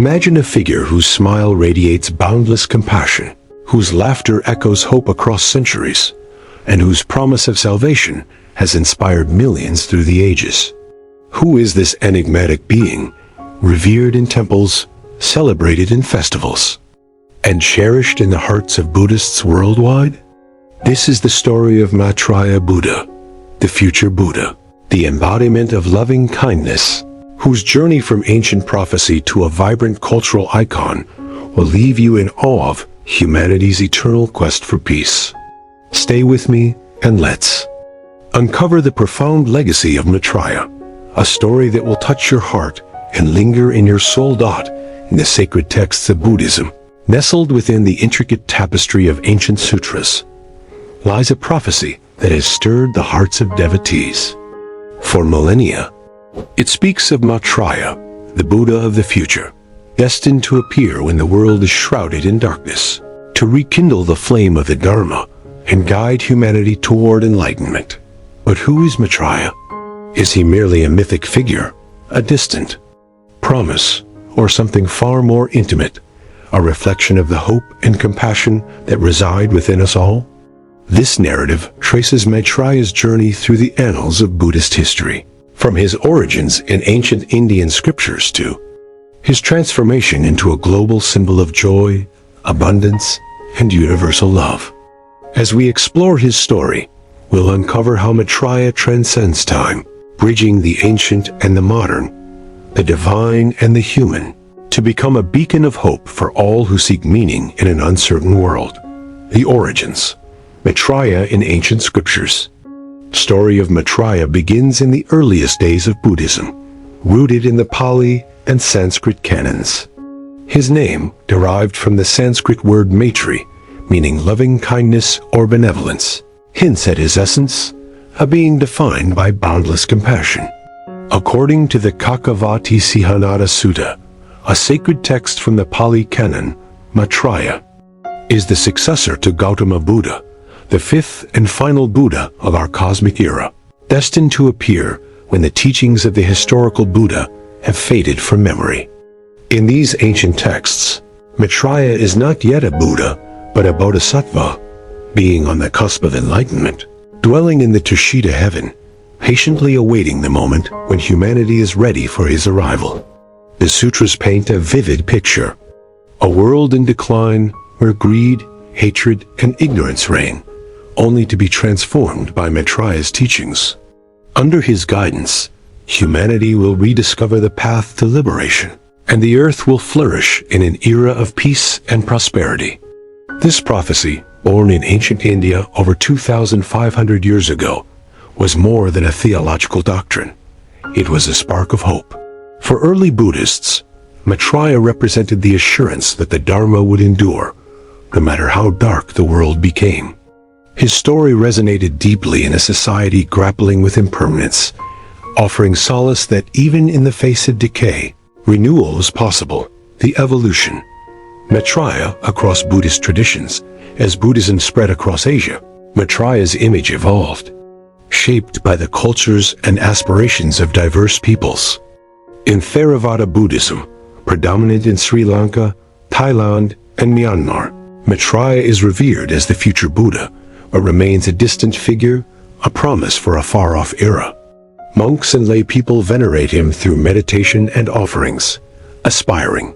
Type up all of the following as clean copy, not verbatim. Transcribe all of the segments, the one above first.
Imagine a figure whose smile radiates boundless compassion, whose laughter echoes hope across centuries, and whose promise of salvation has inspired millions through the ages. Who is this enigmatic being, revered in temples, celebrated in festivals, and cherished in the hearts of Buddhists worldwide? This is the story of Maitreya Buddha, the future Buddha, the embodiment of loving kindness, whose journey from ancient prophecy to a vibrant cultural icon will leave you in awe of humanity's eternal quest for peace. Stay with me and let's uncover the profound legacy of Maitreya, a story that will touch your heart and linger in your soul. In the sacred texts of Buddhism, nestled within the intricate tapestry of ancient sutras, lies a prophecy that has stirred the hearts of devotees for millennia. It speaks of Maitreya, the Buddha of the future, destined to appear when the world is shrouded in darkness, to rekindle the flame of the Dharma and guide humanity toward enlightenment. But who is Maitreya? Is he merely a mythic figure, a distant promise, or something far more intimate, a reflection of the hope and compassion that reside within us all? This narrative traces Maitreya's journey through the annals of Buddhist history, from his origins in ancient Indian scriptures to his transformation into a global symbol of joy, abundance, and universal love. As we explore his story, we'll uncover how Maitreya transcends time, bridging the ancient and the modern, the divine and the human, to become a beacon of hope for all who seek meaning in an uncertain world. The origins. Maitreya in ancient scriptures. Story of Maitreya begins in the earliest days of Buddhism, rooted in the Pali and Sanskrit canons. His name, derived from the Sanskrit word Maitri, meaning loving kindness or benevolence, hints at his essence, a being defined by boundless compassion. According to the Kakavati Sihanada Sutta, a sacred text from the Pali canon, Maitreya is the successor to Gautama Buddha, the fifth and final Buddha of our cosmic era, destined to appear when the teachings of the historical Buddha have faded from memory. In these ancient texts, Maitreya is not yet a Buddha, but a bodhisattva, being on the cusp of enlightenment, dwelling in the Tushita heaven, patiently awaiting the moment when humanity is ready for his arrival. The sutras paint a vivid picture, a world in decline where greed, hatred, and ignorance reign, only to be transformed by Maitreya's teachings. Under his guidance, humanity will rediscover the path to liberation, and the earth will flourish in an era of peace and prosperity. This prophecy, born in ancient India over 2,500 years ago, was more than a theological doctrine. It was a spark of hope. For early Buddhists, Maitreya represented the assurance that the Dharma would endure, no matter how dark the world became. His story resonated deeply in a society grappling with impermanence, offering solace that even in the face of decay, renewal is possible. The evolution. Maitreya across Buddhist traditions. As Buddhism spread across Asia, Maitreya's image evolved, shaped by the cultures and aspirations of diverse peoples. In Theravada Buddhism, predominant in Sri Lanka, Thailand, and Myanmar, Maitreya is revered as the future Buddha, but remains a distant figure, a promise for a far-off era. Monks and lay people venerate him through meditation and offerings, aspiring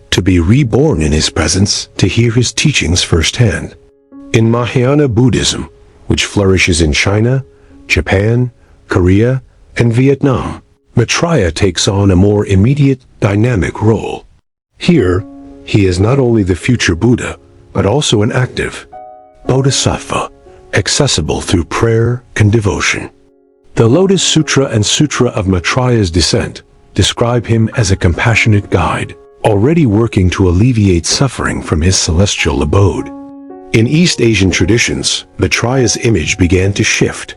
to be reborn in his presence, to hear his teachings firsthand. In Mahayana Buddhism, which flourishes in China, Japan, Korea, and Vietnam, Maitreya takes on a more immediate, dynamic role. Here, he is not only the future Buddha, but also an active bodhisattva, accessible through prayer and devotion. The Lotus Sutra and Sutra of Maitreya's descent describe him as a compassionate guide, already working to alleviate suffering from his celestial abode. In East Asian traditions, Maitreya's image began to shift,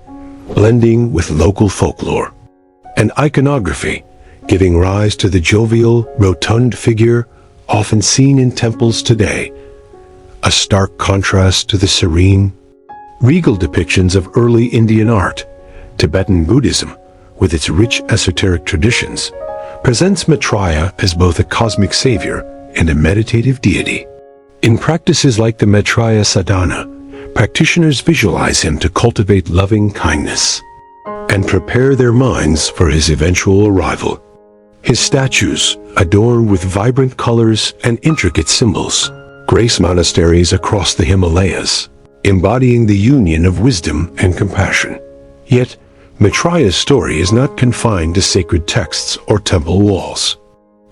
blending with local folklore and iconography, giving rise to the jovial, rotund figure often seen in temples today, a stark contrast to the serene, regal depictions of early Indian art. Tibetan Buddhism, with its rich esoteric traditions, presents Maitreya as both a cosmic savior and a meditative deity. In practices like the Maitreya sadhana, practitioners visualize him to cultivate loving kindness and prepare their minds for his eventual arrival. His statues, adorned with vibrant colors and intricate symbols, grace monasteries across the Himalayas, embodying the union of wisdom and compassion. Yet, Maitreya's story is not confined to sacred texts or temple walls.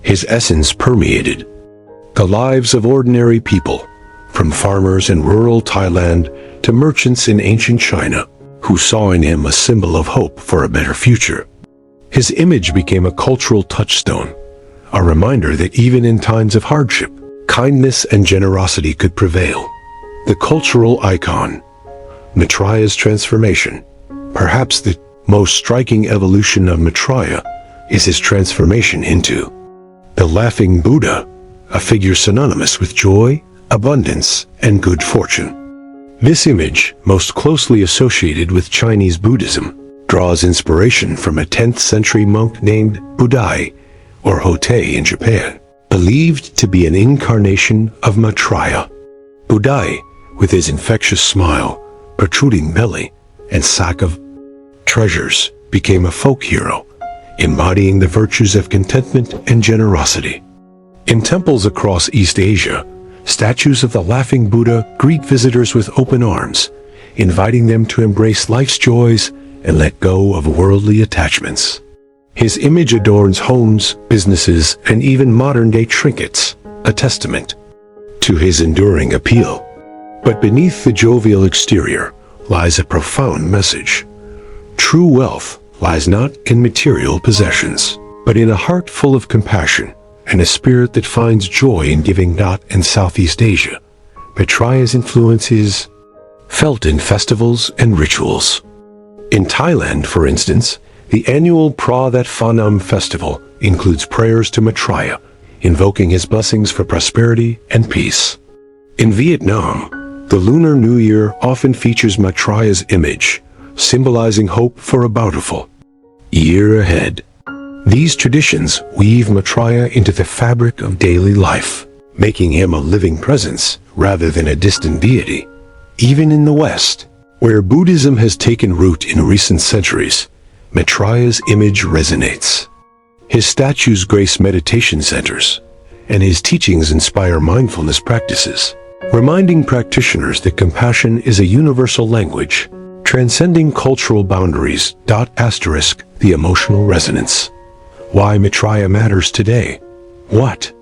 His essence permeated the lives of ordinary people, from farmers in rural Thailand to merchants in ancient China, who saw in him a symbol of hope for a better future. His image became a cultural touchstone, a reminder that even in times of hardship, kindness and generosity could prevail. The cultural icon, Maitreya's transformation. Perhaps the most striking evolution of Maitreya is his transformation into the laughing Buddha, a figure synonymous with joy, abundance, and good fortune. This image, most closely associated with Chinese Buddhism, draws inspiration from a 10th century monk named Buddha, or Hotei in Japan, believed to be an incarnation of Maitreya. Buddha, with his infectious smile, protruding belly, and sack of treasures, became a folk hero, embodying the virtues of contentment and generosity. In temples across East Asia, statues of the laughing Buddha greet visitors with open arms, inviting them to embrace life's joys and let go of worldly attachments. His image adorns homes, businesses, and even modern-day trinkets, a testament to his enduring appeal. But beneath the jovial exterior lies a profound message. True wealth lies not in material possessions, but in a heart full of compassion and a spirit that finds joy in giving. In Southeast Asia, Maitreya's influence is felt in festivals and rituals. In Thailand, for instance, the annual Pra-That Phanam festival includes prayers to Maitreya, invoking his blessings for prosperity and peace. In Vietnam, the Lunar New Year often features Maitreya's image, symbolizing hope for a bountiful year ahead. These traditions weave Maitreya into the fabric of daily life, making him a living presence rather than a distant deity. Even in the West, where Buddhism has taken root in recent centuries, Maitreya's image resonates. His statues grace meditation centers, and his teachings inspire mindfulness practices, reminding practitioners that compassion is a universal language, transcending cultural boundaries. The emotional resonance. Why Maitreya matters today. What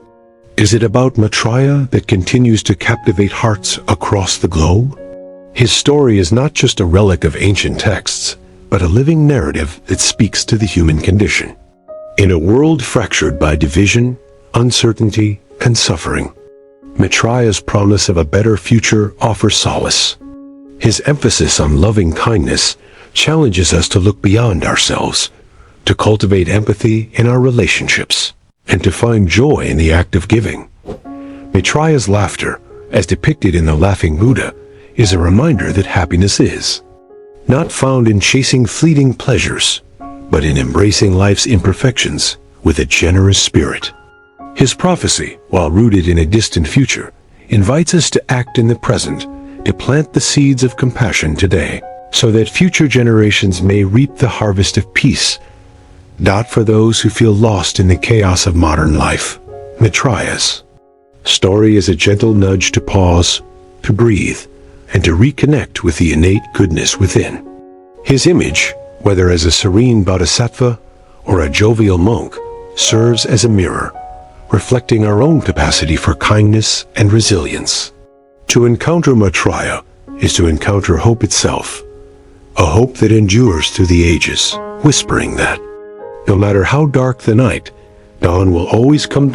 is it about Maitreya that continues to captivate hearts across the globe? His story is not just a relic of ancient texts, but a living narrative that speaks to the human condition. In a world fractured by division, uncertainty, and suffering, Maitreya's promise of a better future offers solace. His emphasis on loving kindness challenges us to look beyond ourselves, to cultivate empathy in our relationships, and to find joy in the act of giving. Maitreya's laughter, as depicted in the Laughing Buddha, is a reminder that happiness is not found in chasing fleeting pleasures, but in embracing life's imperfections with a generous spirit. His prophecy, while rooted in a distant future, invites us to act in the present, to plant the seeds of compassion today, so that future generations may reap the harvest of peace. For those who feel lost in the chaos of modern life, Maitreya's story is a gentle nudge to pause, to breathe, and to reconnect with the innate goodness within. His image, whether as a serene bodhisattva or a jovial monk, serves as a mirror, reflecting our own capacity for kindness and resilience. To encounter Maitreya is to encounter hope itself, a hope that endures through the ages, whispering that no matter how dark the night, dawn will always come.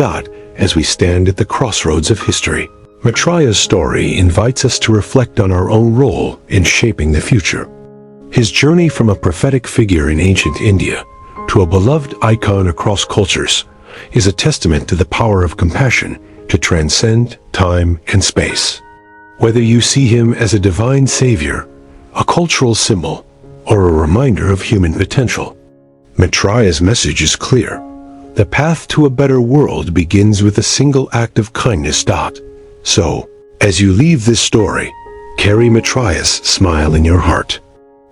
As we stand at the crossroads of history, Maitreya's story invites us to reflect on our own role in shaping the future. His journey from a prophetic figure in ancient India to a beloved icon across cultures is a testament to the power of compassion to transcend time and space. Whether you see him as a divine savior, a cultural symbol, or a reminder of human potential, Maitreya's message is clear. The path to a better world begins with a single act of kindness. So, as you leave this story, carry Maitreya's smile in your heart.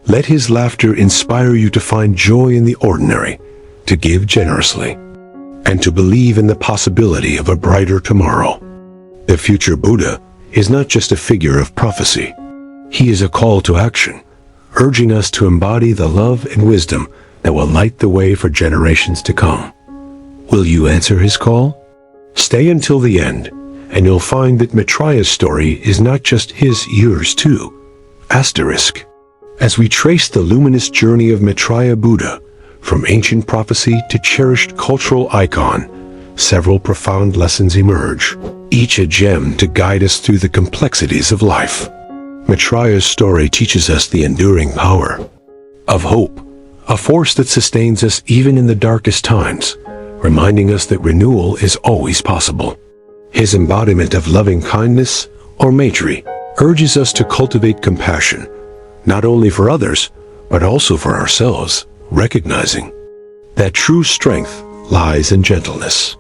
Let his laughter inspire you to find joy in the ordinary, to give generously, and to believe in the possibility of a brighter tomorrow. The future Buddha is not just a figure of prophecy. He is a call to action, urging us to embody the love and wisdom that will light the way for generations to come. Will you answer his call? Stay until the end, and you'll find that Maitreya's story is not just his, yours too. As we trace the luminous journey of Maitreya Buddha, from ancient prophecy to cherished cultural icon, several profound lessons emerge, each a gem to guide us through the complexities of life. Maitreya's story teaches us the enduring power of hope, a force that sustains us even in the darkest times, reminding us that renewal is always possible. His embodiment of loving kindness, or Maitreya, urges us to cultivate compassion, not only for others, but also for ourselves, recognizing that true strength lies in gentleness.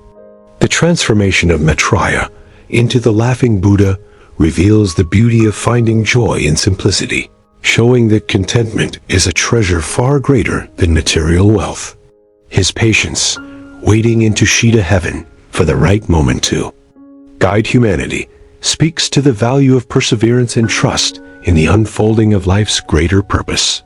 The transformation of Maitreya into the laughing Buddha reveals the beauty of finding joy in simplicity, showing that contentment is a treasure far greater than material wealth. His patience, waiting into Shida heaven for the right moment to guide humanity, speaks to the value of perseverance and trust in the unfolding of life's greater purpose.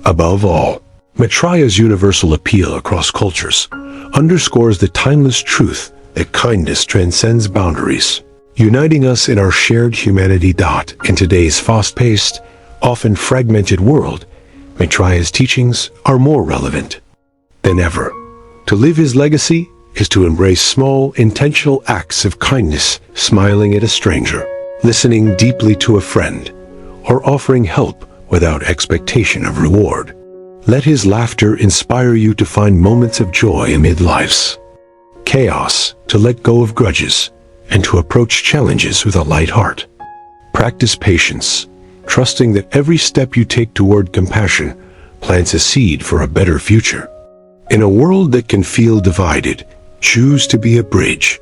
Above all, Maitreya's universal appeal across cultures underscores the timeless truth that kindness transcends boundaries, uniting us in our shared humanity. In today's fast-paced, often fragmented world, Maitreya's teachings are more relevant than ever. To live his legacy is to embrace small, intentional acts of kindness, smiling at a stranger, listening deeply to a friend, or offering help without expectation of reward. Let his laughter inspire you to find moments of joy amid life's chaos, to let go of grudges, and to approach challenges with a light heart. Practice patience, trusting that every step you take toward compassion plants a seed for a better future. In a world that can feel divided, choose to be a bridge,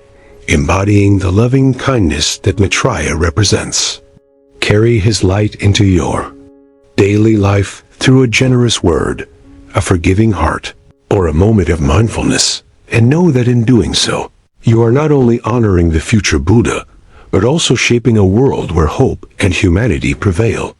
embodying the loving kindness that Maitreya represents. Carry his light into your daily life through a generous word, a forgiving heart, or a moment of mindfulness, and know that in doing so, you are not only honoring the future Buddha, but also shaping a world where hope and humanity prevail.